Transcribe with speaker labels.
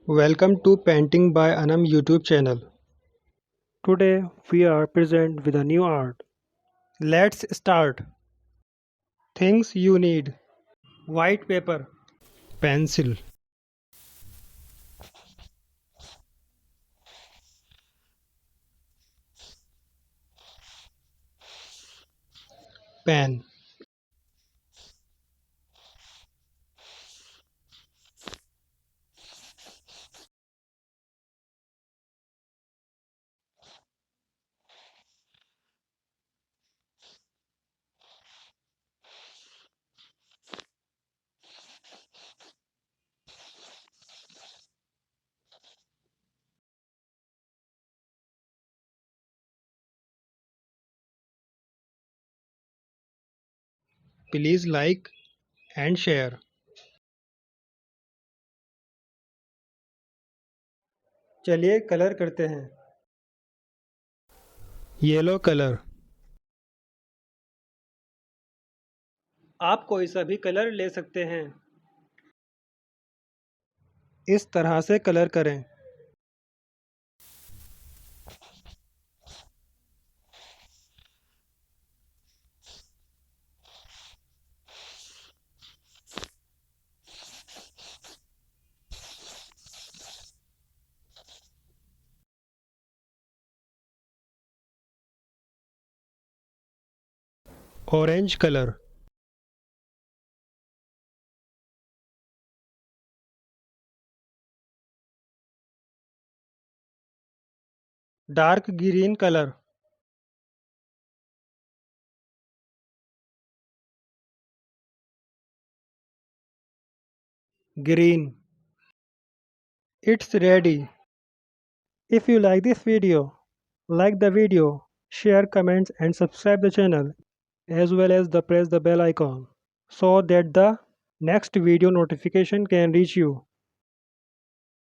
Speaker 1: Welcome to Painting by Anam YouTube channel.
Speaker 2: Today we are present with a new art.
Speaker 1: Let's start. Things you need: white paper, pencil, pen, please like and share.
Speaker 2: चलिए colour करते हैं।
Speaker 1: Yellow colour,
Speaker 2: आप कोई सा भी colour ले सकते हैं।
Speaker 1: इस तरह से कलर करें। Orange colour, dark green colour, green. It's ready.
Speaker 2: If you like this video, like the video, share, comments and subscribe the channel as well as press the bell icon so that the next video notification can reach you.